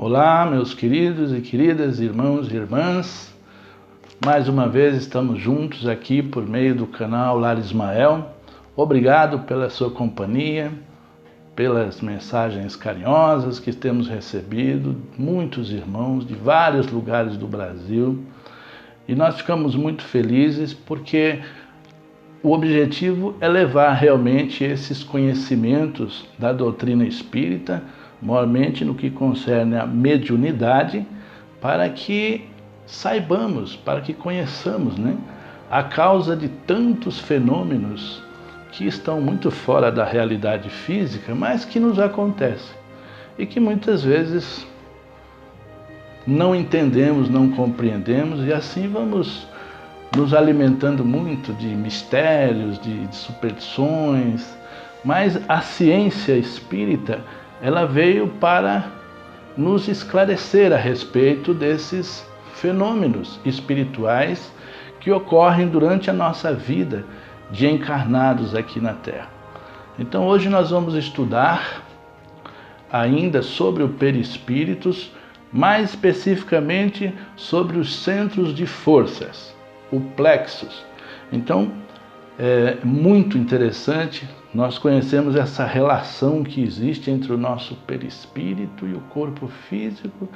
Olá, meus queridos e queridas irmãos e irmãs. Mais uma vez estamos juntos aqui por meio do canal Lar Ismael. Obrigado pela sua companhia, pelas mensagens carinhosas que temos recebido, muitos irmãos de vários lugares do Brasil. E nós ficamos muito felizes porque o objetivo é levar realmente esses conhecimentos da doutrina espírita, maiormente no que concerne a mediunidade, para que saibamos, para que conheçamos, a causa de tantos fenômenos que estão muito fora da realidade física, mas que nos acontecem e que muitas vezes não entendemos, não compreendemos, e assim vamos nos alimentando muito de mistérios, de superstições. Mas a ciência espírita, ela veio para nos esclarecer a respeito desses fenômenos espirituais que ocorrem durante a nossa vida de encarnados aqui na Terra. Então hoje nós vamos estudar ainda sobre o perispíritos, mais especificamente sobre os centros de forças, o plexus. Então é muito interessante nós conhecemos essa relação que existe entre o nosso perispírito e o corpo físico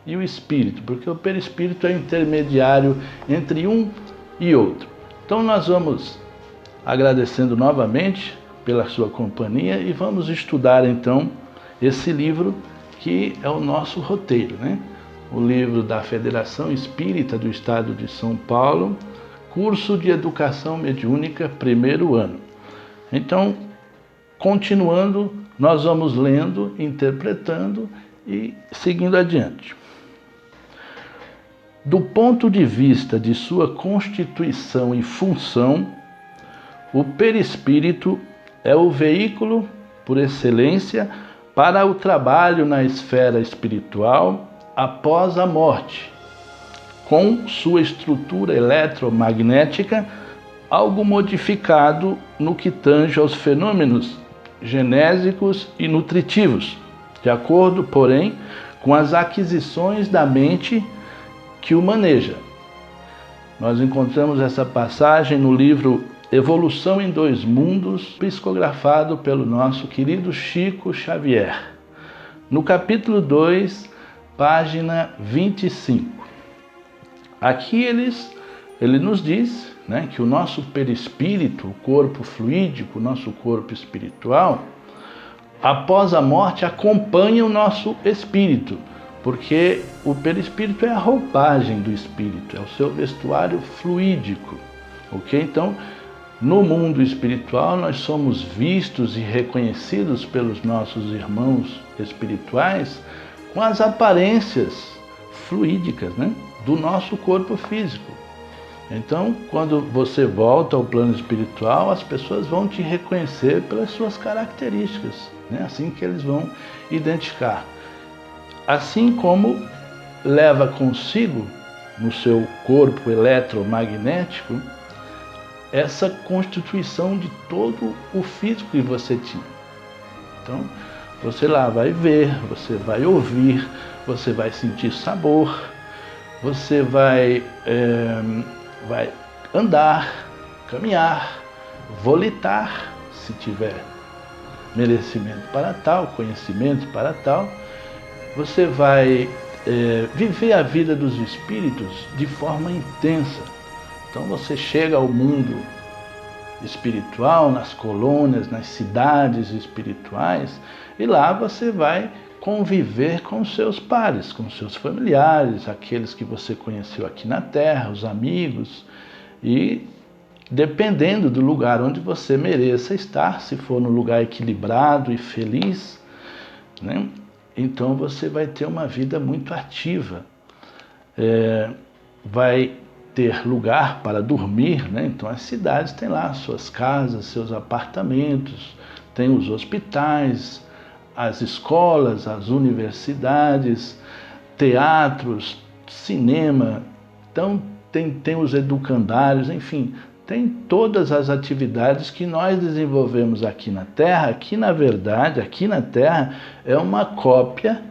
e o espírito, porque o perispírito é intermediário entre um e outro. Então nós vamos agradecendo novamente pela sua companhia e vamos estudar então esse livro que é o nosso roteiro, O livro da Federação Espírita do Estado de São Paulo, curso de Educação Mediúnica, primeiro ano. Então, continuando, nós vamos lendo, interpretando e seguindo adiante. Do ponto de vista de sua constituição e função, o perispírito é o veículo por excelência para o trabalho na esfera espiritual após a morte, com sua estrutura eletromagnética algo modificado no que tange aos fenômenos genésicos e nutritivos, de acordo, porém, com as aquisições da mente que o maneja. Nós encontramos essa passagem no livro Evolução em Dois Mundos, psicografado pelo nosso querido Chico Xavier, no capítulo 2, página 25. Aqui ele nos diz que o nosso perispírito, o corpo fluídico, o nosso corpo espiritual, após a morte acompanha o nosso espírito, porque o perispírito é a roupagem do espírito, é o seu vestuário fluídico, ok? Então, no mundo espiritual, nós somos vistos e reconhecidos pelos nossos irmãos espirituais com as aparências fluídicas, do nosso corpo físico. Então, quando você volta ao plano espiritual, as pessoas vão te reconhecer pelas suas características, assim que eles vão identificar. Assim como leva consigo, no seu corpo eletromagnético, essa constituição de todo o físico que você tinha. Então, você lá vai ver, você vai ouvir, você vai sentir sabor, você vai andar, caminhar, volitar, se tiver merecimento para tal, conhecimento para tal. Você vai viver a vida dos espíritos de forma intensa. Então você chega ao mundo espiritual, nas colônias, nas cidades espirituais, e lá você vai conviver com seus pares, com seus familiares, aqueles que você conheceu aqui na Terra, os amigos, e dependendo do lugar onde você mereça estar, se for num lugar equilibrado e feliz, então você vai ter uma vida muito ativa, vai ter lugar para dormir, Então as cidades têm lá suas casas, seus apartamentos, tem os hospitais, as escolas, as universidades, teatros, cinema, então tem os educandários, enfim, tem todas as atividades que nós desenvolvemos aqui na Terra, que na verdade, aqui na Terra, é uma cópia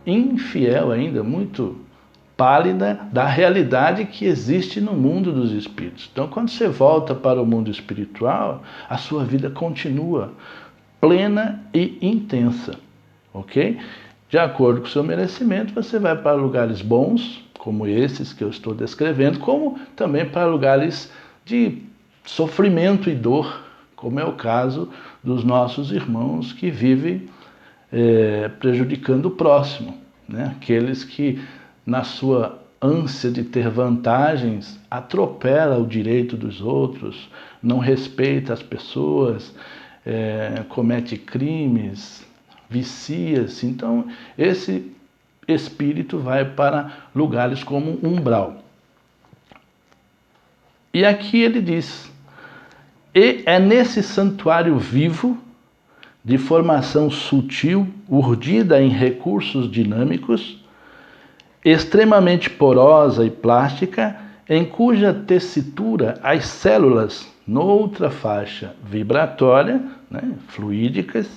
infiel ainda, muito pálida da realidade que existe no mundo dos espíritos. Então, quando você volta para o mundo espiritual, a sua vida continua plena e intensa, ok? De acordo com o seu merecimento, você vai para lugares bons, como esses que eu estou descrevendo, como também para lugares de sofrimento e dor, como é o caso dos nossos irmãos que vivem prejudicando o próximo, né? Aqueles que, na sua ânsia de ter vantagens, atropela o direito dos outros, não respeita as pessoas, comete crimes, vicia-se. Então, esse espírito vai para lugares como umbral. E aqui ele diz: e é nesse santuário vivo, de formação sutil, urdida em recursos dinâmicos, extremamente porosa e plástica, em cuja tessitura as células, noutra faixa vibratória, né, fluídicas,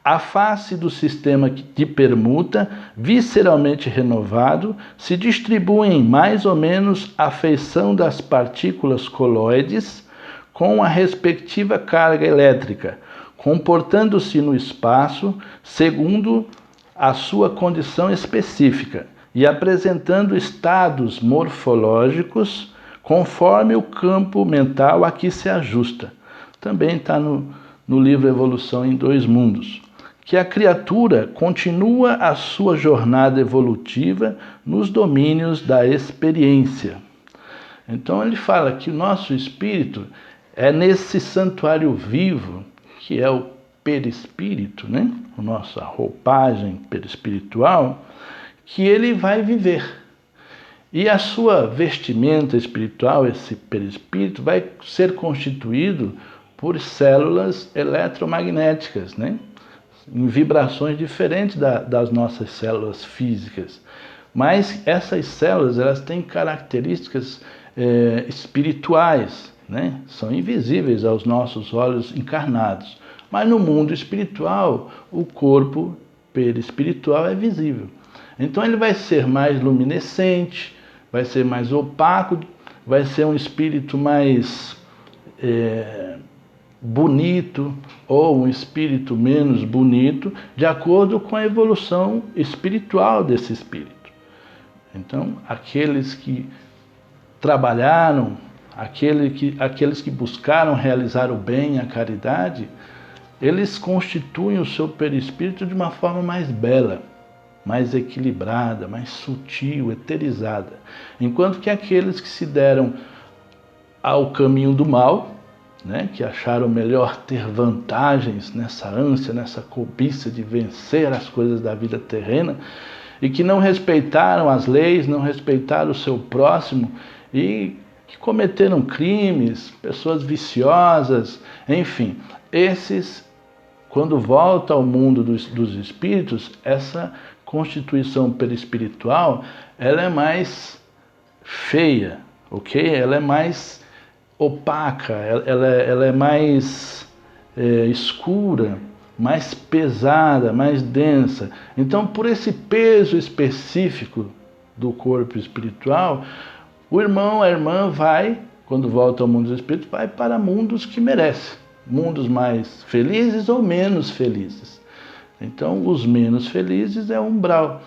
a face do sistema de permuta, visceralmente renovado, se distribuem mais ou menos à feição das partículas coloides com a respectiva carga elétrica, comportando-se no espaço segundo a sua condição específica e apresentando estados morfológicos conforme o campo mental a que se ajusta. Também está no livro Evolução em Dois Mundos. Que a criatura continua a sua jornada evolutiva nos domínios da experiência. Então ele fala que o nosso espírito é nesse santuário vivo, que é o perispírito, né? A nossa roupagem perispiritual, que ele vai viver. E a sua vestimenta espiritual, esse perispírito, vai ser constituído por células eletromagnéticas, né? Em vibrações diferentes das nossas células físicas. Mas essas células, elas têm características espirituais, né? São invisíveis aos nossos olhos encarnados. Mas no mundo espiritual, o corpo perispiritual é visível. Então ele vai ser mais luminescente, vai ser mais opaco, vai ser um espírito mais bonito ou um espírito menos bonito, de acordo com a evolução espiritual desse espírito. Então, aqueles que trabalharam, aqueles que buscaram realizar o bem, a caridade, eles constituem o seu perispírito de uma forma mais bela, mais equilibrada, mais sutil, eterizada. Enquanto que aqueles que se deram ao caminho do mal, né, que acharam melhor ter vantagens nessa ânsia, nessa cobiça de vencer as coisas da vida terrena, e que não respeitaram as leis, não respeitaram o seu próximo, e que cometeram crimes, pessoas viciosas, enfim, esses, quando volta ao mundo dos espíritos, essa constituição perispiritual, ela é mais feia, ok? Ela é mais opaca, ela é mais escura, mais pesada, mais densa. Então, por esse peso específico do corpo espiritual, o irmão, a irmã vai, quando volta ao mundo dos espíritos, vai para mundos que merece, mundos mais felizes ou menos felizes. Então, os menos felizes é o umbral,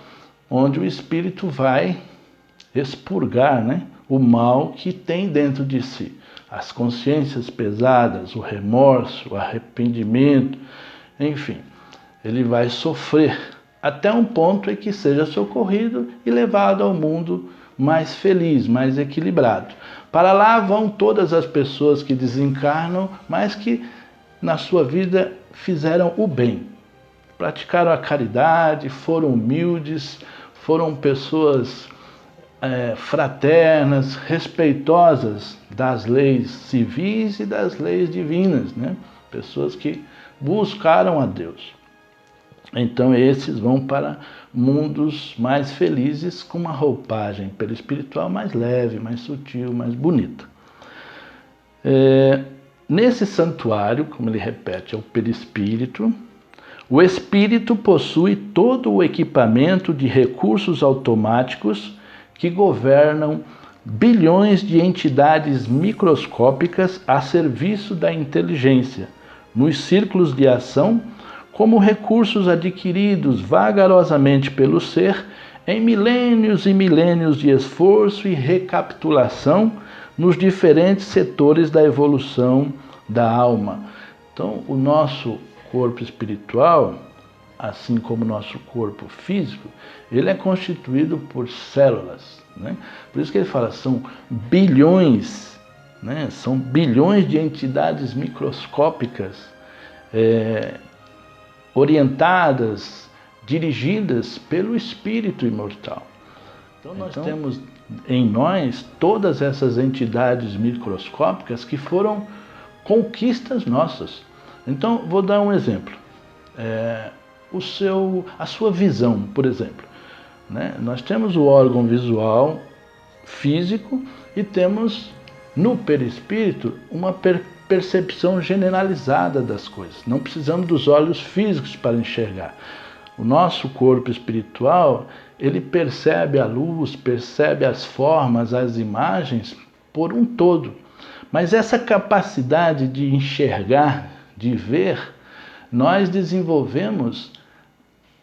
onde o espírito vai expurgar, né, o mal que tem dentro de si. As consciências pesadas, o remorso, o arrependimento, enfim, ele vai sofrer até um ponto em que seja socorrido e levado ao mundo mais feliz, mais equilibrado. Para lá vão todas as pessoas que desencarnam, mas que na sua vida fizeram o bem, praticaram a caridade, foram humildes, foram pessoas fraternas, respeitosas das leis civis e das leis divinas, né? Pessoas que buscaram a Deus. Então esses vão para mundos mais felizes, com uma roupagem perispiritual mais leve, mais sutil, mais bonita. Nesse santuário, como ele repete, é o perispírito, O espírito possui todo o equipamento de recursos automáticos que governam bilhões de entidades microscópicas a serviço da inteligência, nos círculos de ação, como recursos adquiridos vagarosamente pelo ser em milênios e milênios de esforço e recapitulação nos diferentes setores da evolução da alma. Então, o nosso corpo espiritual, assim como o nosso corpo físico, ele é constituído por células, né? Por isso que ele fala, são bilhões, né? São bilhões de entidades microscópicas orientadas, dirigidas pelo espírito imortal. Então nós temos em nós todas essas entidades microscópicas que foram conquistas nossas. Então vou dar um exemplo. A sua visão, por exemplo, né? Nós temos o órgão visual físico e temos no perispírito uma percepção generalizada das coisas. Não precisamos dos olhos físicos para enxergar. O nosso corpo espiritual, ele percebe a luz, percebe as formas, as imagens por um todo. Mas essa capacidade de enxergar, de ver, nós desenvolvemos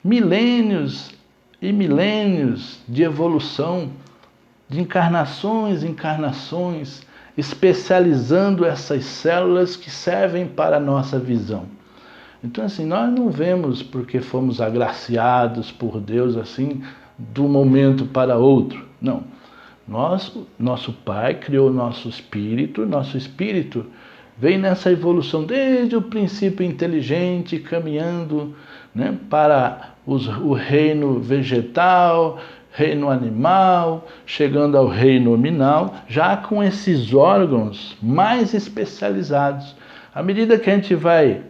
milênios e milênios de evolução, de encarnações, especializando essas células que servem para a nossa visão. Então, assim, nós não vemos porque fomos agraciados por Deus, assim, de um momento para outro. Não. Nosso Pai criou nosso espírito vem nessa evolução desde o princípio inteligente, caminhando, né, para o reino vegetal, reino animal, chegando ao reino nominal, já com esses órgãos mais especializados. À medida que a gente vai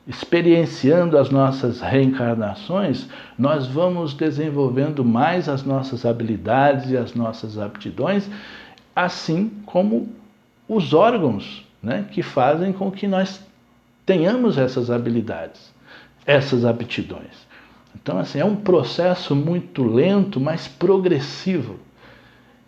experienciando as nossas reencarnações, nós vamos desenvolvendo mais as nossas habilidades e as nossas aptidões, assim como os órgãos, né, que fazem com que nós tenhamos essas habilidades, essas aptidões. Então, assim, é um processo muito lento, mas progressivo.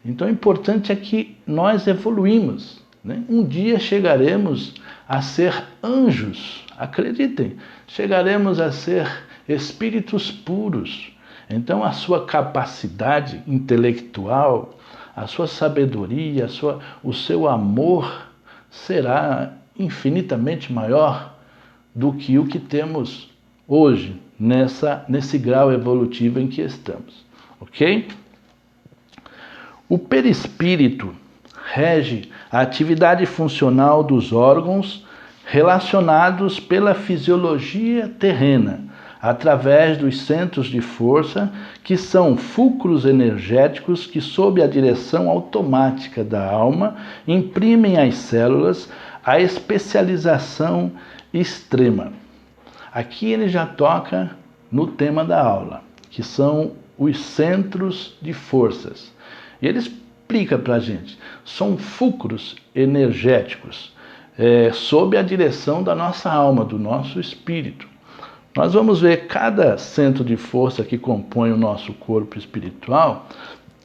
Então, o importante é que nós evoluímos, né? Um dia chegaremos a ser anjos, acreditem, chegaremos a ser espíritos puros. Então, a sua capacidade intelectual, a sua sabedoria, o seu amor será infinitamente maior do que o que temos hoje, nesse grau evolutivo em que estamos, ok? O perispírito rege a atividade funcional dos órgãos relacionados pela fisiologia terrena, através dos centros de força, que são fulcros energéticos que, sob a direção automática da alma, imprimem às células a especialização extrema. Aqui ele já toca no tema da aula, que são os centros de forças. E ele explica para a gente, são fulcros energéticos sob a direção da nossa alma, do nosso espírito. Nós vamos ver cada centro de força que compõe o nosso corpo espiritual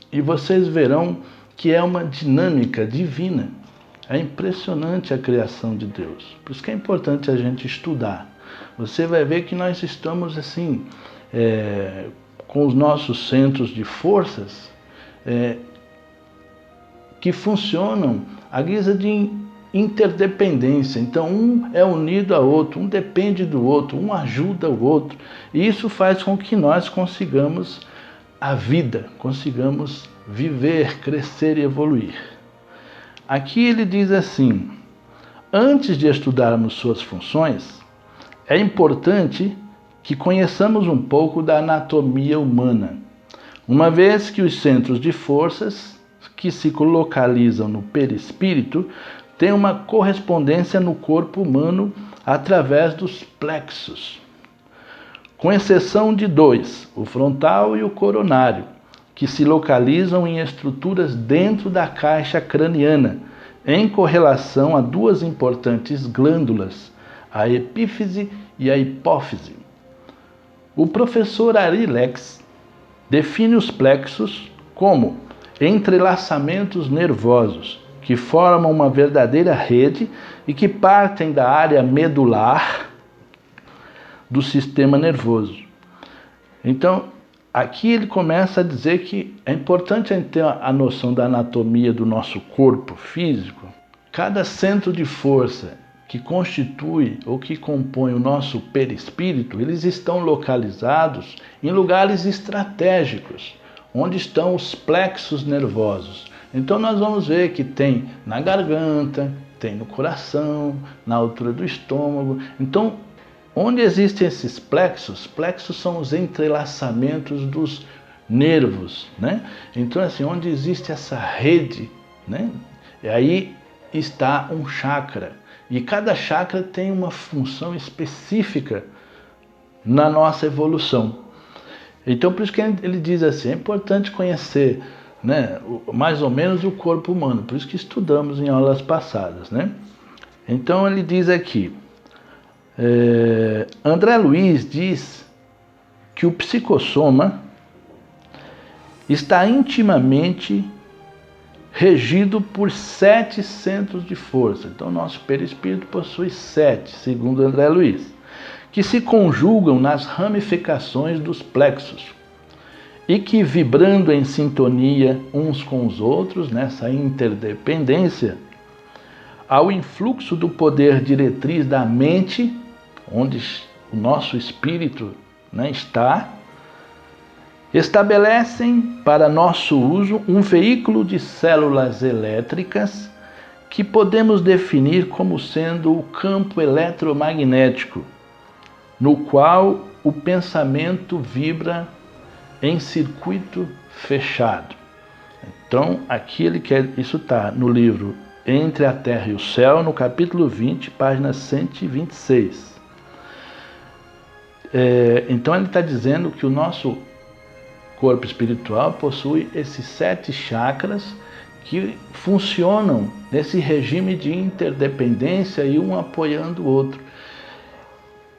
e vocês verão que é uma dinâmica divina. É impressionante a criação de Deus. Por isso que é importante a gente estudar. Você vai ver que nós estamos assim, com os nossos centros de forças que funcionam à guisa de interdependência. Então, um é unido ao outro, um depende do outro, um ajuda o outro. E isso faz com que nós consigamos a vida, consigamos viver, crescer e evoluir. Aqui ele diz assim, antes de estudarmos suas funções, é importante que conheçamos um pouco da anatomia humana, uma vez que os centros de forças que se localizam no perispírito têm uma correspondência no corpo humano através dos plexos, com exceção de dois, o frontal e o coronário, que se localizam em estruturas dentro da caixa craniana, em correlação a duas importantes glândulas, a epífise e a hipófise. O professor Arilex define os plexos como entrelaçamentos nervosos que formam uma verdadeira rede e que partem da área medular do sistema nervoso. Então, aqui ele começa a dizer que é importante a gente ter a noção da anatomia do nosso corpo físico. Cada centro de força que constitui ou que compõe o nosso perispírito, eles estão localizados em lugares estratégicos, onde estão os plexos nervosos. Então nós vamos ver que tem na garganta, tem no coração, na altura do estômago. Então, onde existem esses plexos? Plexos são os entrelaçamentos dos nervos, né? Então, assim, onde existe essa rede, né? E aí está um chakra. E cada chakra tem uma função específica na nossa evolução. Então, por isso que ele diz assim, é importante conhecer, né, mais ou menos o corpo humano. Por isso que estudamos em aulas passadas, né? Então, ele diz aqui, André Luiz diz que o psicossoma está intimamente regido por 7 centros de força. Então, o nosso perispírito possui 7, segundo André Luiz, que se conjugam nas ramificações dos plexos e que, vibrando em sintonia uns com os outros, nessa interdependência, ao influxo do poder diretriz da mente, onde o nosso espírito, né, está, estabelecem para nosso uso um veículo de células elétricas que podemos definir como sendo o campo eletromagnético, no qual o pensamento vibra em circuito fechado. Então, aqui ele quer, isso está no livro Entre a Terra e o Céu, no capítulo 20, página 126. Então ele está dizendo que o nosso corpo espiritual possui esses 7 chakras que funcionam nesse regime de interdependência e um apoiando o outro.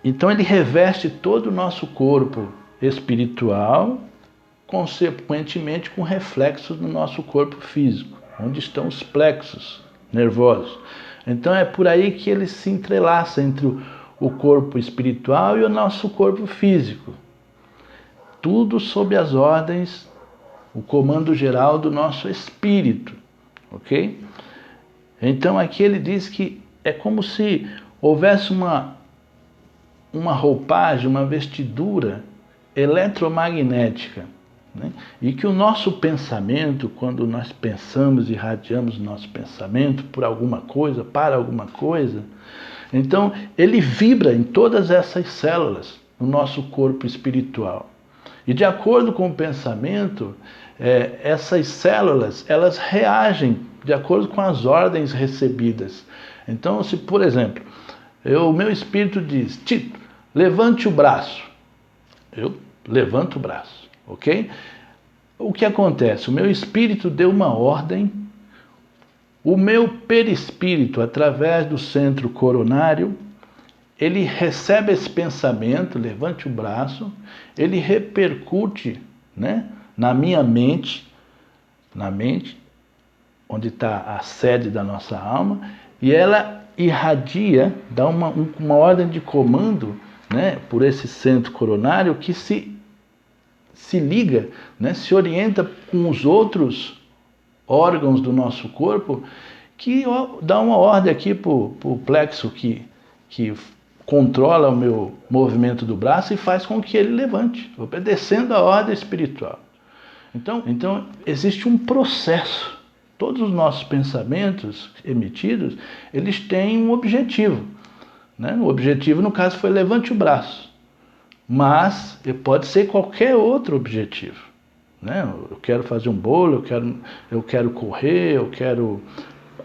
Então ele reveste todo o nosso corpo espiritual, consequentemente com reflexos no nosso corpo físico, onde estão os plexos nervosos. Então é por aí que ele se entrelaça entre o corpo espiritual e o nosso corpo físico. Tudo sob as ordens, o comando geral do nosso espírito, ok? Então aqui ele diz que é como se houvesse uma roupagem, uma vestidura eletromagnética, né? E que o nosso pensamento, quando nós pensamos e irradiamos o nosso pensamento por alguma coisa, para alguma coisa, então ele vibra em todas essas células no nosso corpo espiritual. E de acordo com o pensamento, essas células, elas reagem de acordo com as ordens recebidas. Então, se, por exemplo, o meu espírito diz, Tito, levante o braço. Eu levanto o braço, ok? O que acontece? O meu espírito deu uma ordem, o meu perispírito, através do centro coronário, ele recebe esse pensamento, levante o braço, ele repercute, né, na minha mente, onde está a sede da nossa alma, e ela irradia, dá uma ordem de comando, né, por esse centro coronário que se liga, né, se orienta com os outros órgãos do nosso corpo, que dá uma ordem aqui para o plexo que controla o meu movimento do braço e faz com que ele levante, obedecendo a ordem espiritual. Então existe um processo. Todos os nossos pensamentos emitidos, eles têm um objetivo, né? O objetivo, no caso, foi levante o braço. Mas pode ser qualquer outro objetivo, né? Eu quero fazer um bolo, eu quero correr, eu quero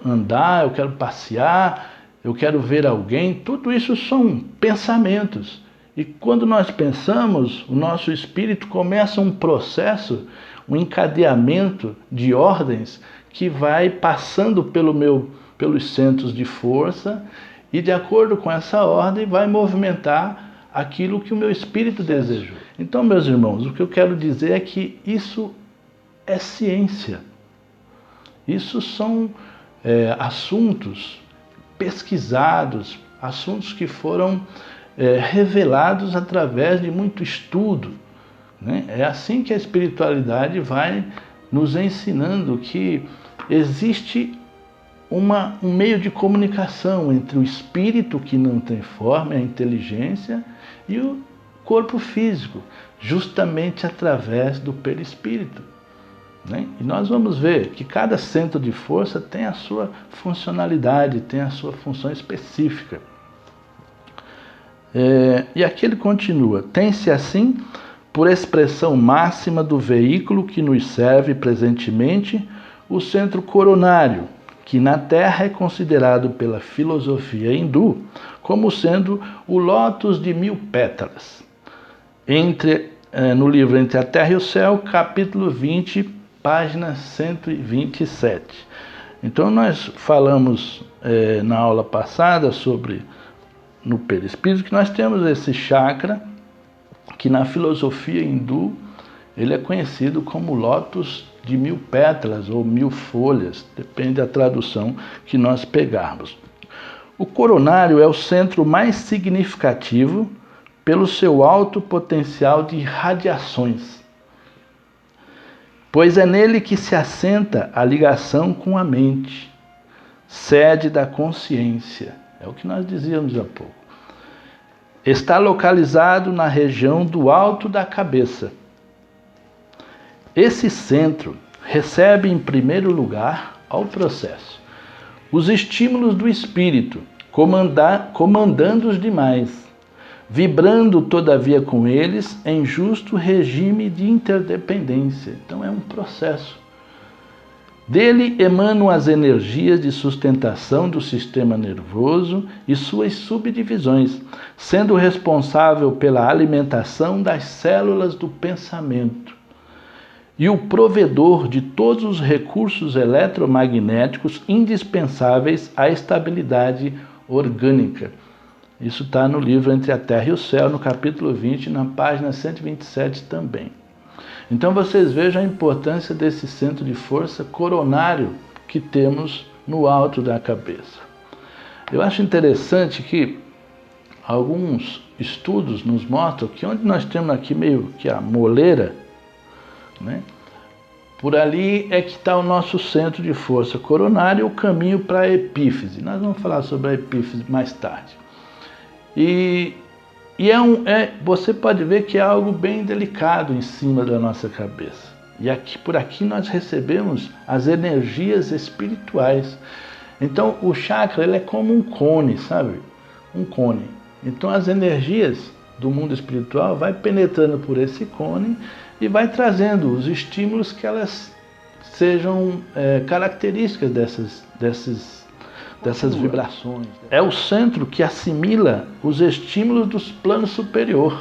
andar, eu quero passear, eu quero ver alguém. Tudo isso são pensamentos. E quando nós pensamos, o nosso espírito começa um processo, um encadeamento de ordens que vai passando pelos centros de força e, de acordo com essa ordem, vai movimentar aquilo que o meu espírito desejou. Então, meus irmãos, o que eu quero dizer é que isso é ciência. Isso são assuntos pesquisados, assuntos que foram revelados através de muito estudo, né? É assim que a espiritualidade vai nos ensinando que existe um meio de comunicação entre o espírito, que não tem forma, a inteligência, e o corpo físico, justamente através do perispírito, né? E nós vamos ver que cada centro de força tem a sua funcionalidade, tem a sua função específica. E aqui ele continua: tem-se assim, por expressão máxima do veículo que nos serve presentemente, o centro coronário, que na Terra é considerado pela filosofia hindu como sendo o lótus de 1000 pétalas. No livro Entre a Terra e o Céu, capítulo 20, página 127. Então nós falamos na aula passada sobre, no perispírito, que nós temos esse chakra, que na filosofia hindu ele é conhecido como lótus de 1000 pétalas ou 1000 folhas, depende da tradução que nós pegarmos. O coronário é o centro mais significativo pelo seu alto potencial de radiações, pois é nele que se assenta a ligação com a mente, sede da consciência. É o que nós dizíamos há pouco. Está localizado na região do alto da cabeça. Esse centro recebe em primeiro lugar ao processo os estímulos do espírito, comandando os demais, vibrando todavia com eles em justo regime de interdependência. Então é um processo. Dele emanam as energias de sustentação do sistema nervoso e suas subdivisões, sendo responsável pela alimentação das células do pensamento e o provedor de todos os recursos eletromagnéticos indispensáveis à estabilidade orgânica. Isso está no livro Entre a Terra e o Céu, no capítulo 20, na página 127 também. Então vocês vejam a importância desse centro de força coronário que temos no alto da cabeça. Eu acho interessante que alguns estudos nos mostram que onde nós temos aqui meio que a moleira, né? Por ali é que está o nosso centro de força coronário, o caminho para a epífise. Nós vamos falar sobre a epífise mais tarde. Você pode ver que é algo bem delicado em cima da nossa cabeça. E por aqui nós recebemos as energias espirituais. Então o chakra ele é como um cone, sabe? Um cone. Então as energias do mundo espiritual vai penetrando por esse cone e vai trazendo os estímulos que elas sejam características dessas vibrações. É o centro que assimila os estímulos dos planos superiores,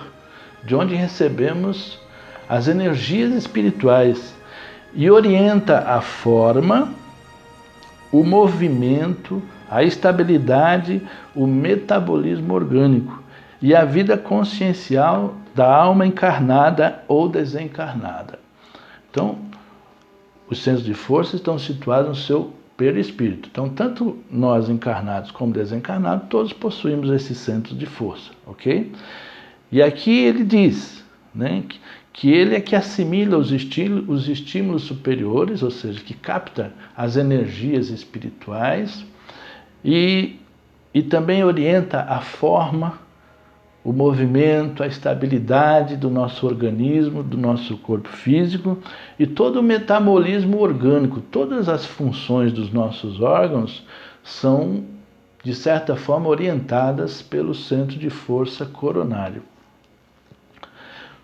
de onde recebemos as energias espirituais, e orienta a forma, o movimento, a estabilidade, o metabolismo orgânico e a vida consciencial da alma encarnada ou desencarnada. Então, os centros de força estão situados no seu perispírito. Então, tanto nós encarnados como desencarnados, todos possuímos esses centros de força, ok? E aqui ele diz, né, que ele é que assimila os estímulos superiores, ou seja, que capta as energias espirituais e também orienta a forma, o movimento, a estabilidade do nosso organismo, do nosso corpo físico e todo o metabolismo orgânico. Todas as funções dos nossos órgãos são, de certa forma, orientadas pelo centro de força coronário.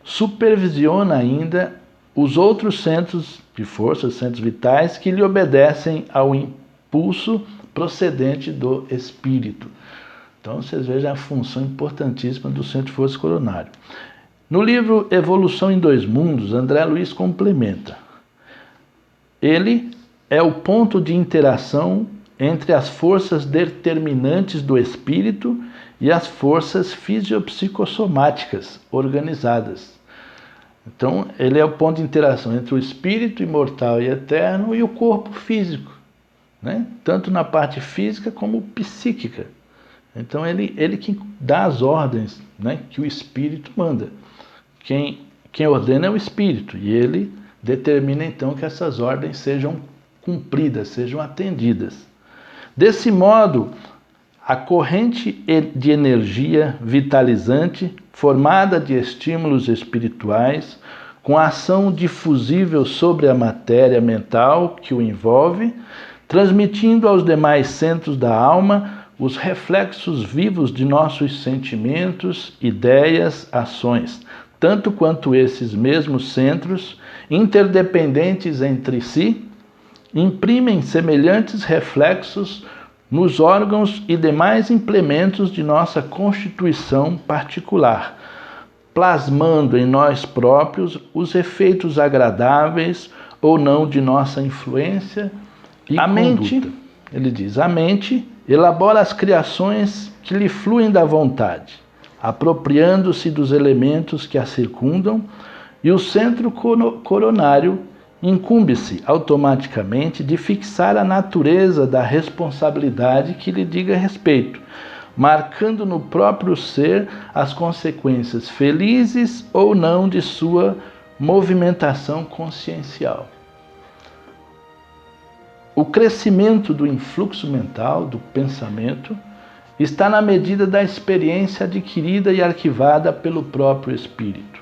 Supervisiona ainda os outros centros de força, os centros vitais, que lhe obedecem ao impulso procedente do espírito. Então, vocês vejam a função importantíssima do centro de força coronário. No livro Evolução em Dois Mundos, André Luiz complementa. Ele é o ponto de interação entre as forças determinantes do espírito e as forças fisiopsicossomáticas organizadas. Então, ele é o ponto de interação entre o espírito imortal e eterno e o corpo físico, né? Tanto na parte física como psíquica. Então, ele que dá as ordens, né, que o espírito manda. Quem ordena é o espírito, e ele determina então que essas ordens sejam cumpridas, sejam atendidas. Desse modo, a corrente de energia vitalizante, formada de estímulos espirituais, com ação difusível sobre a matéria mental que o envolve, transmitindo aos demais centros da alma os reflexos vivos de nossos sentimentos, ideias, ações, tanto quanto esses mesmos centros, interdependentes entre si, imprimem semelhantes reflexos nos órgãos e demais implementos de nossa constituição particular, plasmando em nós próprios os efeitos agradáveis ou não de nossa influência e a mente, ele diz, a mente elabora as criações que lhe fluem da vontade, apropriando-se dos elementos que a circundam, e o centro coronário incumbe-se automaticamente de fixar a natureza da responsabilidade que lhe diga respeito, marcando no próprio ser as consequências felizes ou não de sua movimentação consciencial. O crescimento do influxo mental, do pensamento, está na medida da experiência adquirida e arquivada pelo próprio espírito.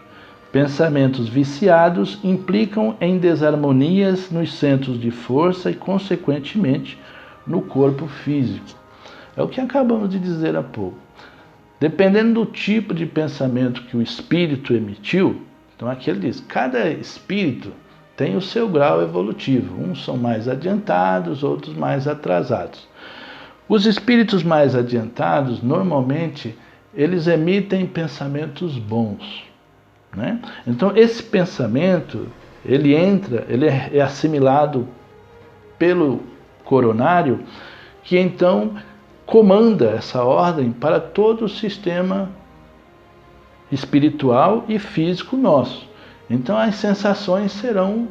Pensamentos viciados implicam em desarmonias nos centros de força e, consequentemente, no corpo físico. É o que acabamos de dizer há pouco. Dependendo do tipo de pensamento que o espírito emitiu, então aqui ele diz, cada espírito tem o seu grau evolutivo. Uns são mais adiantados, outros mais atrasados. Os espíritos mais adiantados, normalmente, eles emitem pensamentos bons, né? Então, esse pensamento, ele é assimilado pelo coronário, que então comanda essa ordem para todo o sistema espiritual e físico nosso. Então as sensações serão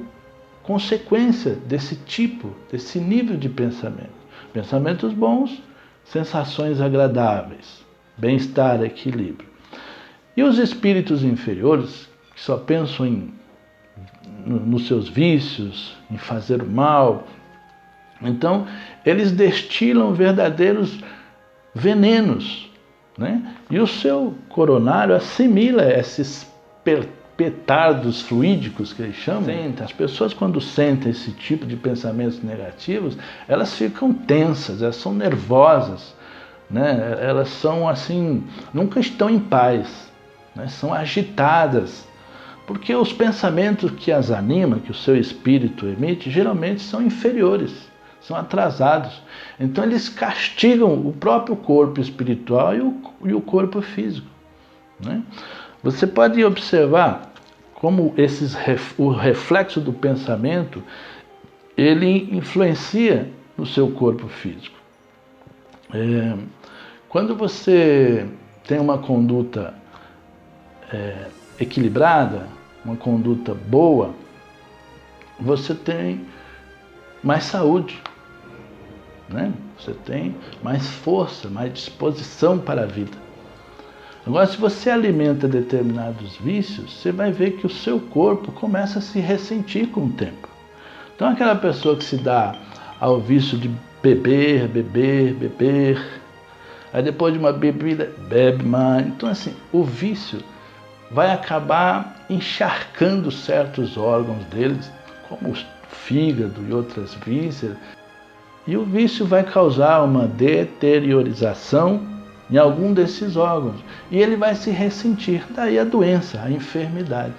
consequência desse tipo, desse nível de pensamento. Pensamentos bons, sensações agradáveis, bem-estar, equilíbrio. E os espíritos inferiores, que só pensam nos seus vícios, em fazer o mal, então eles destilam verdadeiros venenos, né? E o seu coronário assimila esses petardos fluídicos que eles chamam. As pessoas, quando sentem esse tipo de pensamentos negativos, elas ficam tensas, elas são nervosas, né? Elas são assim, nunca estão em paz, né? São agitadas, porque os pensamentos que as animam, que o seu espírito emite, geralmente são inferiores, são atrasados. Então eles castigam o próprio corpo espiritual e o corpo físico, né? Você pode observar como o reflexo do pensamento, ele influencia no seu corpo físico. Quando você tem uma conduta equilibrada, uma conduta boa, você tem mais saúde, né? Você tem mais força, mais disposição para a vida. Agora, se você alimenta determinados vícios, você vai ver que o seu corpo começa a se ressentir com o tempo. Então, aquela pessoa que se dá ao vício de beber, aí depois de uma bebida, bebe mais. Então, assim, o vício vai acabar encharcando certos órgãos deles, como o fígado e outras vísceras, e o vício vai causar uma deteriorização em algum desses órgãos, e ele vai se ressentir. Daí a doença, a enfermidade.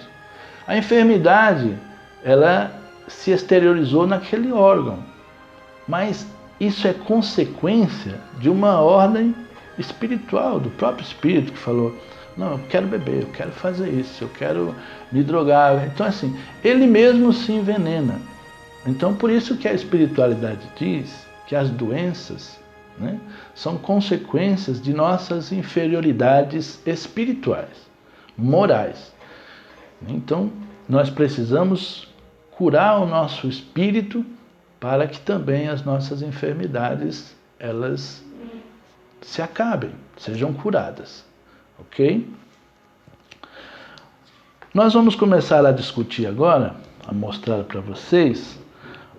A enfermidade, ela se exteriorizou naquele órgão, mas isso é consequência de uma ordem espiritual, do próprio espírito que falou, não, eu quero beber, eu quero fazer isso, eu quero me drogar. Então assim, ele mesmo se envenena. Então por isso que a espiritualidade diz que as doenças, né, são consequências de nossas inferioridades espirituais, morais. Então, nós precisamos curar o nosso espírito para que também as nossas enfermidades, elas se acabem, sejam curadas, ok? Nós vamos começar a discutir agora, a mostrar para vocês,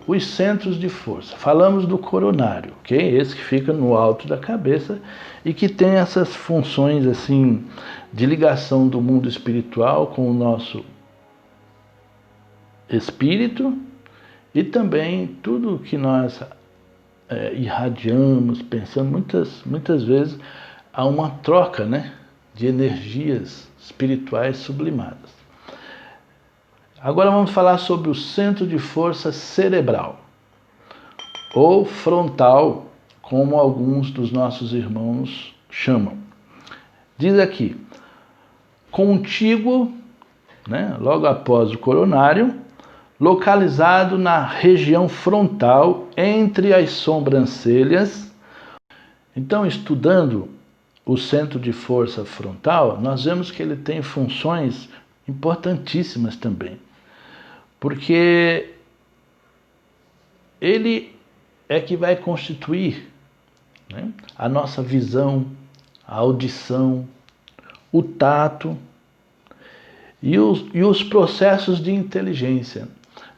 os centros de força. Falamos do coronário, ok? Esse que fica no alto da cabeça e que tem essas funções assim de ligação do mundo espiritual com o nosso espírito e também tudo que nós irradiamos, pensamos, muitas vezes há uma troca, né, de energias espirituais sublimadas. Agora vamos falar sobre o centro de força cerebral, ou frontal, como alguns dos nossos irmãos chamam. Diz aqui, contíguo, né, logo após o coronário, localizado na região frontal, entre as sobrancelhas. Então, estudando o centro de força frontal, nós vemos que ele tem funções importantíssimas também, porque ele é que vai constituir, né, a nossa visão, a audição, o tato e os processos de inteligência.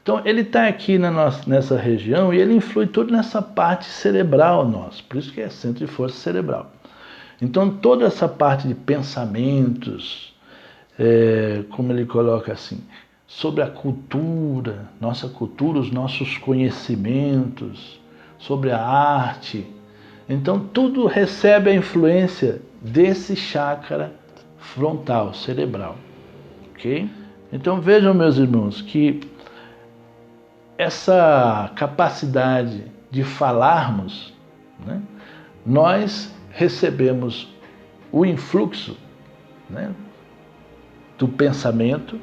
Então, ele está aqui nessa região e ele influi tudo nessa parte cerebral nossa, por isso que é centro de força cerebral. Então, toda essa parte de pensamentos, como ele coloca assim, sobre a cultura, nossa cultura, os nossos conhecimentos, sobre a arte. Então, tudo recebe a influência desse chakra frontal, cerebral. Ok? Então, vejam, meus irmãos, que essa capacidade de falarmos, né, nós recebemos o influxo, né, do pensamento,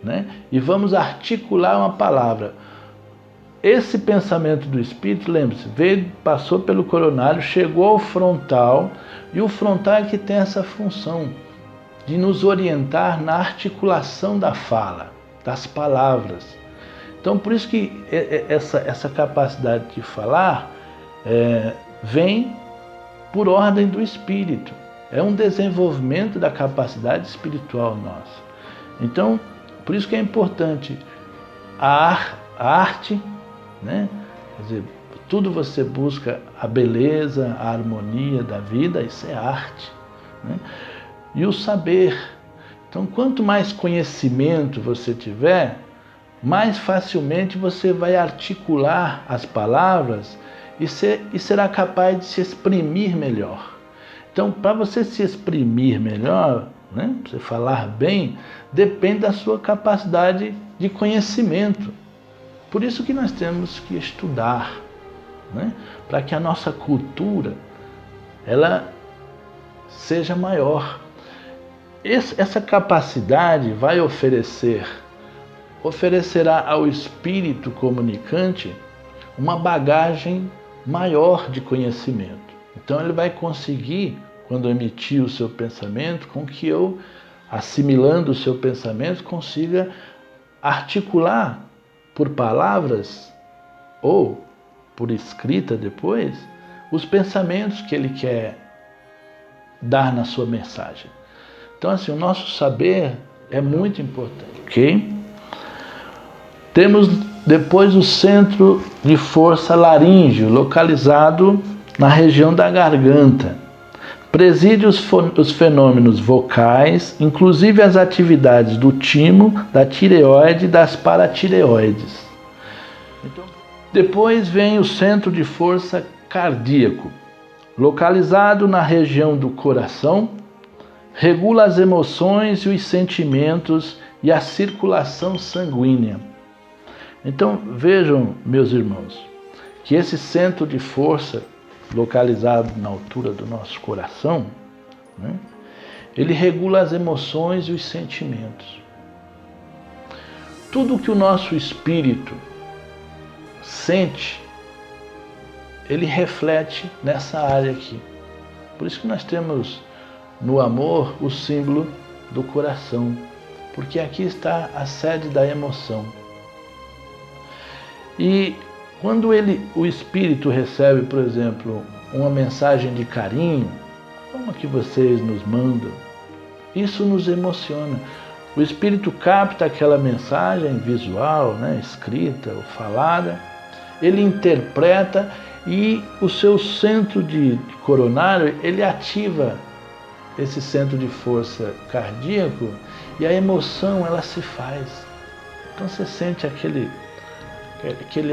né, e vamos articular uma palavra. Esse pensamento do espírito, lembre-se, passou pelo coronário, chegou ao frontal, e o frontal é que tem essa função de nos orientar na articulação da fala, das palavras. Então, por isso que essa capacidade de falar vem por ordem do espírito. É um desenvolvimento da capacidade espiritual nossa. Então, por isso que é importante a arte, né? Quer dizer, tudo você busca a beleza, a harmonia da vida, isso é arte, né? E o saber. Então, quanto mais conhecimento você tiver, mais facilmente você vai articular as palavras e será capaz de se exprimir melhor. Então, para você se exprimir melhor, né, você falar bem, depende da sua capacidade de conhecimento. Por isso que nós temos que estudar, né, para que a nossa cultura ela seja maior. Essa capacidade vai oferecerá ao espírito comunicante uma bagagem maior de conhecimento. Então ele vai conseguir, quando emitir o seu pensamento, com que eu, assimilando o seu pensamento, consiga articular por palavras ou por escrita depois os pensamentos que ele quer dar na sua mensagem. Então, assim, o nosso saber é muito importante, ok? Temos depois o centro de força laríngeo, localizado na região da garganta. Preside os fenômenos vocais, inclusive as atividades do timo, da tireoide e das paratireoides. Então, depois vem o centro de força cardíaco, localizado na região do coração, regula as emoções e os sentimentos e a circulação sanguínea. Então, vejam, meus irmãos, que esse centro de força, localizado na altura do nosso coração, né, ele regula as emoções e os sentimentos. Tudo que o nosso espírito sente, ele reflete nessa área aqui. Por isso que nós temos no amor o símbolo do coração, porque aqui está a sede da emoção. E quando o espírito recebe, por exemplo, uma mensagem de carinho, como a que vocês nos mandam, isso nos emociona. O espírito capta aquela mensagem visual, escrita ou falada, ele interpreta e o seu centro de coronário, ele ativa esse centro de força cardíaco e a emoção, ela se faz. Então você sente aquele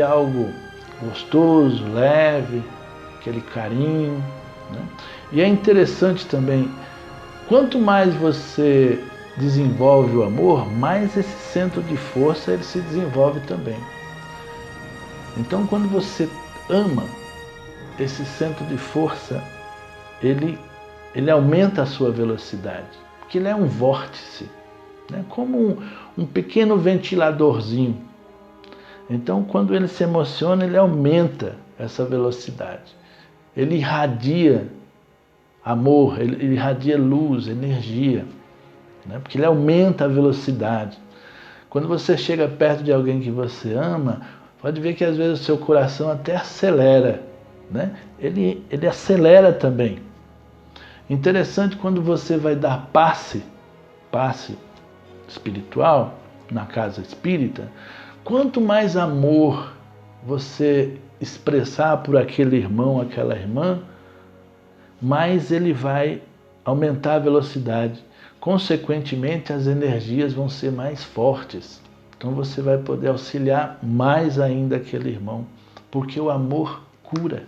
algo gostoso, leve, aquele carinho, E é interessante também, quanto mais você desenvolve o amor, mais esse centro de força ele se desenvolve também. Então, quando você ama, esse centro de força, ele aumenta a sua velocidade, porque ele é um vórtice, como um pequeno ventiladorzinho. Então, quando ele se emociona, ele aumenta essa velocidade. Ele irradia amor, ele irradia luz, energia, porque ele aumenta a velocidade. Quando você chega perto de alguém que você ama, pode ver que às vezes o seu coração até acelera, Ele acelera também. Interessante quando você vai dar passe espiritual na casa espírita, quanto mais amor você expressar por aquele irmão, aquela irmã, mais ele vai aumentar a velocidade. Consequentemente, as energias vão ser mais fortes. Então você vai poder auxiliar mais ainda aquele irmão, porque o amor cura.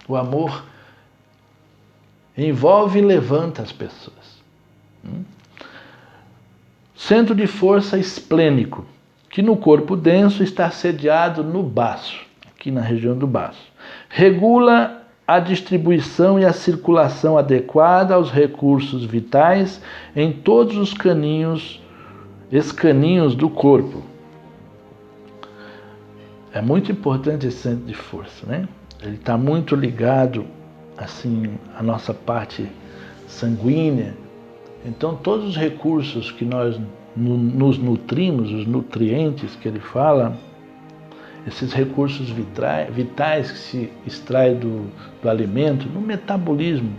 O amor envolve e levanta as pessoas. Centro de força esplênico, que no corpo denso está sediado no baço, aqui na região do baço. Regula a distribuição e a circulação adequada aos recursos vitais em todos os escaninhos do corpo. É muito importante esse centro de força, Ele está muito ligado, assim, à nossa parte sanguínea. Então, todos os recursos que nós nos nutrimos, os nutrientes que ele fala, esses recursos vitais que se extraem do alimento, no metabolismo,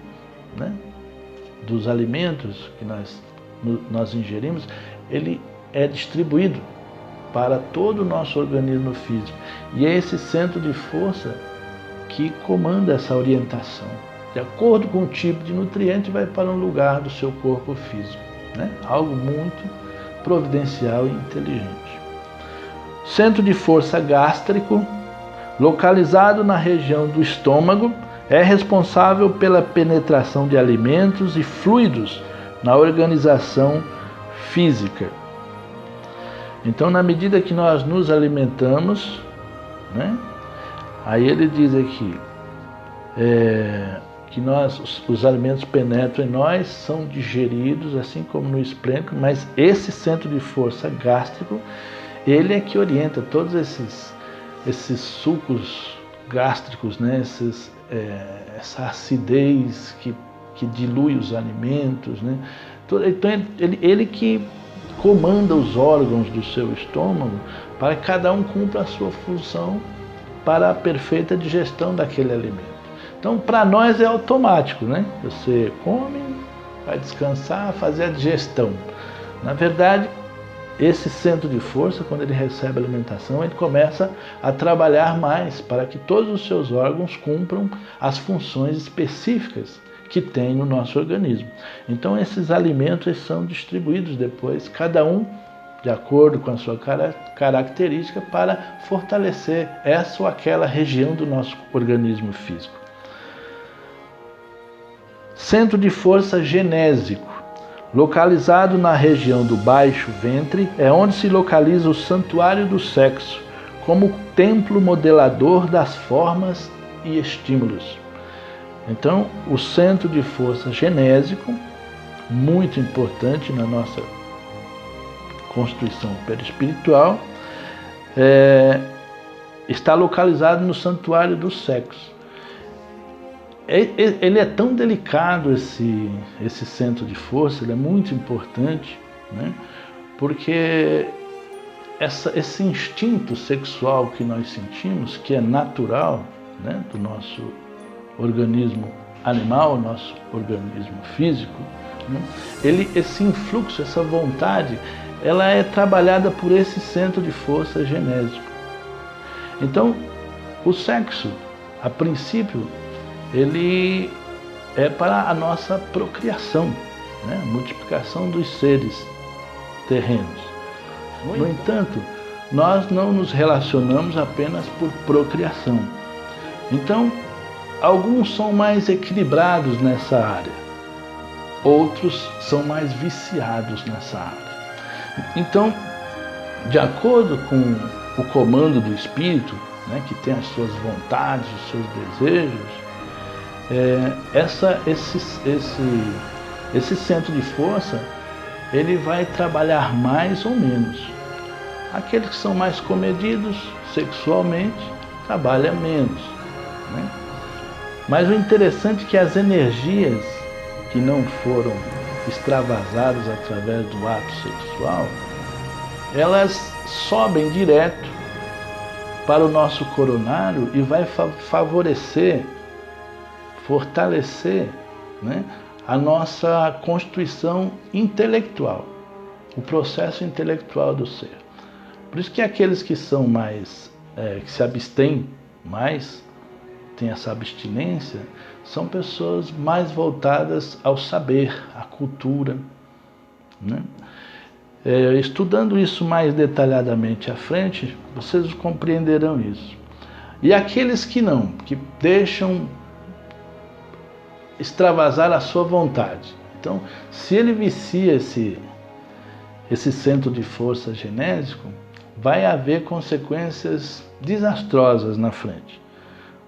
dos alimentos que nós ingerimos, ele é distribuído para todo o nosso organismo físico. E é esse centro de força que comanda essa orientação. De acordo com o tipo de nutriente, vai para um lugar do seu corpo físico. Algo muito providencial e inteligente. Centro de força gástrico, localizado na região do estômago, é responsável pela penetração de alimentos e fluidos na organização física. Então, na medida que nós nos alimentamos, aí ele diz aqui, que os alimentos penetram em nós, são digeridos, assim como no esplênico, mas esse centro de força gástrico, ele é que orienta todos esses sucos gástricos, essa acidez que dilui os alimentos, Então ele que comanda os órgãos do seu estômago para que cada um cumpra a sua função para a perfeita digestão daquele alimento. Então, para nós é automático, Você come, vai descansar, fazer a digestão. Na verdade, esse centro de força, quando ele recebe a alimentação, ele começa a trabalhar mais para que todos os seus órgãos cumpram as funções específicas que tem no nosso organismo. Então, esses alimentos eles são distribuídos depois, cada um de acordo com a sua característica, para fortalecer essa ou aquela região do nosso organismo físico. Centro de força genésico, localizado na região do baixo ventre, é onde se localiza o santuário do sexo, como templo modelador das formas e estímulos. Então, o centro de força genésico, muito importante na nossa constituição perispiritual, está localizado no santuário do sexo. Ele é tão delicado, esse centro de força, ele é muito importante, né? Porque esse instinto sexual que nós sentimos, que é natural, né, do nosso organismo animal, nosso organismo físico, né, esse influxo, essa vontade, ela é trabalhada por esse centro de força genésico. Então, o sexo, a princípio, ele é para a nossa procriação, né? A multiplicação dos seres terrenos. No entanto, nós não nos relacionamos apenas por procriação. Então, alguns são mais equilibrados nessa área, outros são mais viciados nessa área. Então, de acordo com o comando do espírito, né, que tem as suas vontades, os seus desejos, esse centro de força, ele vai trabalhar mais ou menos. Aqueles que são mais comedidos sexualmente trabalham menos, né? Mas o interessante é que as energias que não foram extravasadas através do ato sexual, elas sobem direto para o nosso coronário e vai favorecer, fortalecer, né, a nossa constituição intelectual, o processo intelectual do ser. Por isso que aqueles que são mais, que se abstêm mais, têm essa abstinência, são pessoas mais voltadas ao saber, à cultura, né? Estudando isso mais detalhadamente à frente, vocês compreenderão isso. E aqueles que não, que deixam extravasar a sua vontade. Então, se ele vicia esse centro de força genésico, vai haver consequências desastrosas na frente.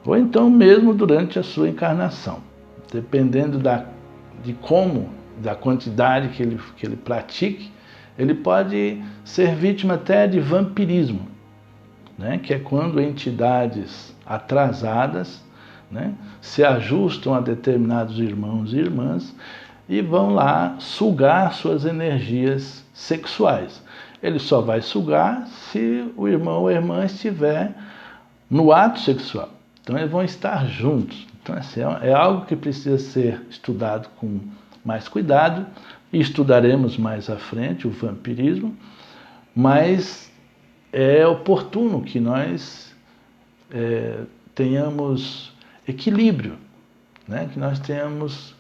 Ou então mesmo durante a sua encarnação, dependendo de como, da quantidade que ele pratique, ele pode ser vítima até de vampirismo, né? Que é quando entidades atrasadas, né, se ajustam a determinados irmãos e irmãs e vão lá sugar suas energias sexuais. Ele só vai sugar se o irmão ou a irmã estiver no ato sexual. Então eles vão estar juntos. Então assim, é algo que precisa ser estudado com mais cuidado, e estudaremos mais à frente o vampirismo, mas é oportuno que nós tenhamos equilíbrio, né? Que nós tenhamos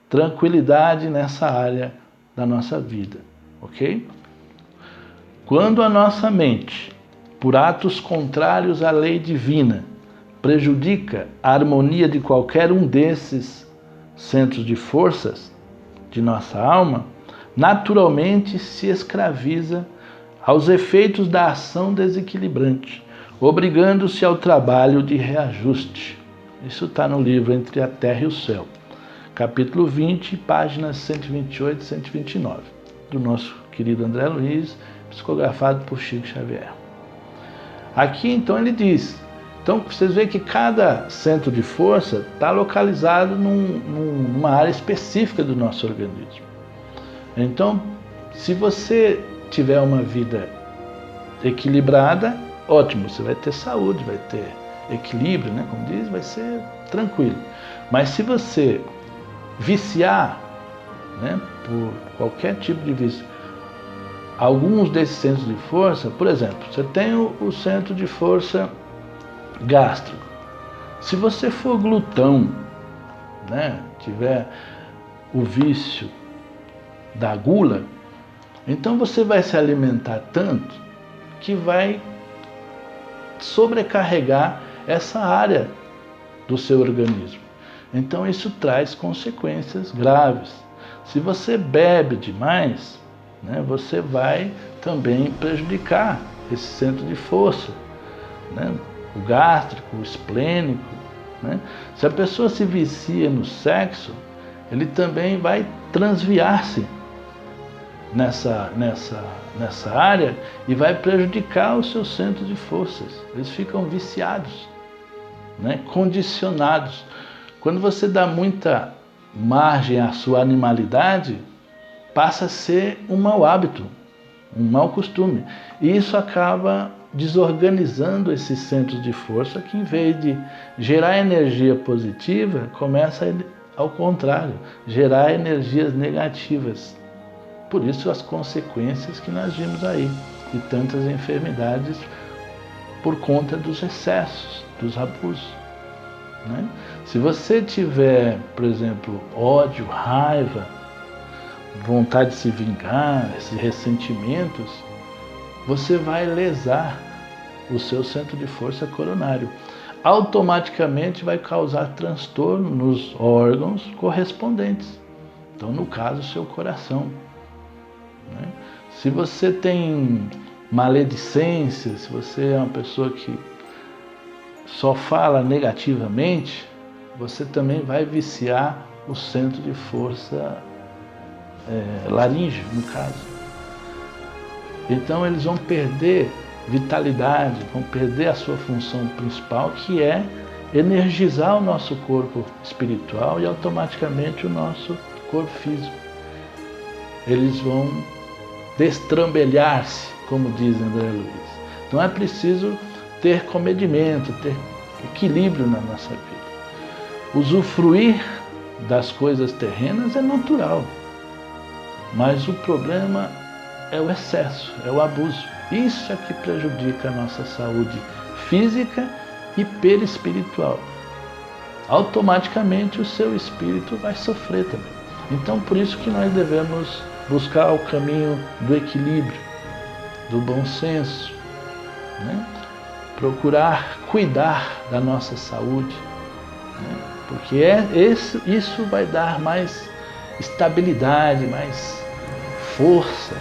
tranquilidade nessa área da nossa vida, ok? Quando a nossa mente, por atos contrários à lei divina, prejudica a harmonia de qualquer um desses centros de forças de nossa alma, naturalmente se escraviza aos efeitos da ação desequilibrante, obrigando-se ao trabalho de reajuste. Isso está no livro Entre a Terra e o Céu, capítulo 20, páginas 128 e 129, do nosso querido André Luiz, psicografado por Chico Xavier. Aqui, então, ele diz, então vocês veem que cada centro de força está localizado numa área específica do nosso organismo. Então, se você tiver uma vida equilibrada, ótimo, você vai ter saúde, vai ter equilíbrio, né? Como diz, vai ser tranquilo. Mas se você viciar, né, por qualquer tipo de vício, alguns desses centros de força, por exemplo, você tem o centro de força gástrico. Se você for glutão, né, tiver o vício da gula, então você vai se alimentar tanto que vai sobrecarregar essa área do seu organismo. Então isso traz consequências graves. Se você bebe demais, né, você vai também prejudicar esse centro de força, né? O gástrico, o esplênico, né? Se a pessoa se vicia no sexo, ele também vai transviar-se nessa área e vai prejudicar os seus centros de forças. Eles ficam viciados, né? Condicionados. Quando você dá muita margem à sua animalidade, passa a ser um mau hábito, um mau costume. E isso acaba desorganizando esses centros de força que, em vez de gerar energia positiva, começa, ao contrário, gerar energias negativas. Por isso as consequências que nós vimos aí, de tantas enfermidades por conta dos excessos, dos abusos, né? Se você tiver, por exemplo, ódio, raiva, vontade de se vingar, esses ressentimentos, você vai lesar o seu centro de força coronário. Automaticamente vai causar transtorno nos órgãos correspondentes. Então, no caso, o seu coração, né? Se você tem maledicência, se você é uma pessoa que só fala negativamente, você também vai viciar o centro de força laríngeo, no caso. Então eles vão perder vitalidade, vão perder a sua função principal, que é energizar o nosso corpo espiritual e automaticamente o nosso corpo físico. Eles vão destrambelhar-se, como diz André Luiz. Então é preciso ter comedimento, ter equilíbrio na nossa vida. Usufruir das coisas terrenas é natural, mas o problema é o excesso, é o abuso. Isso é que prejudica a nossa saúde física e perispiritual. Automaticamente o seu espírito vai sofrer também. Então por isso que nós devemos buscar o caminho do equilíbrio, do bom senso, né? Procurar cuidar da nossa saúde, né? Porque isso vai dar mais estabilidade, mais força,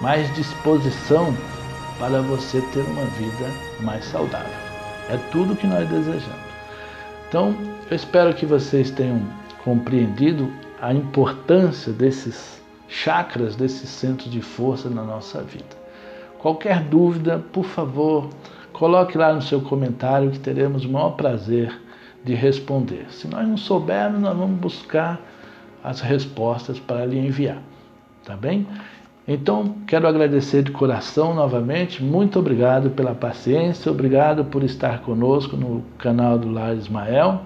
mais disposição para você ter uma vida mais saudável. É tudo que nós desejamos. Então, eu espero que vocês tenham compreendido a importância desses chakras, desses centros de força na nossa vida. Qualquer dúvida, por favor, coloque lá no seu comentário que teremos o maior prazer de responder. Se nós não soubermos, nós vamos buscar as respostas para lhe enviar. Tá bem? Então, quero agradecer de coração novamente. Muito obrigado pela paciência, obrigado por estar conosco no canal do Lar Ismael.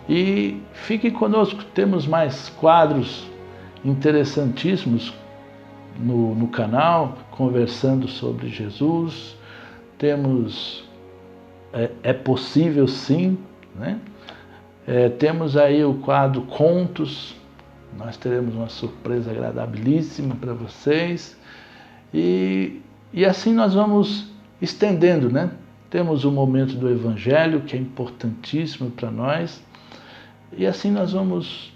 E fique conosco, temos mais quadros interessantíssimos no canal, conversando sobre Jesus. Temos É Possível Sim, né? Temos aí o quadro Contos. Nós teremos uma surpresa agradabilíssima para vocês. E assim nós vamos estendendo, né? Temos o momento do Evangelho, que é importantíssimo para nós. E assim nós vamos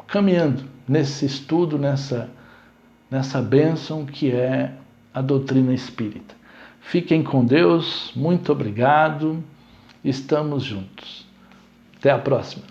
caminhando nesse estudo, nessa bênção que é a doutrina espírita. Fiquem com Deus, muito obrigado, estamos juntos. Até a próxima.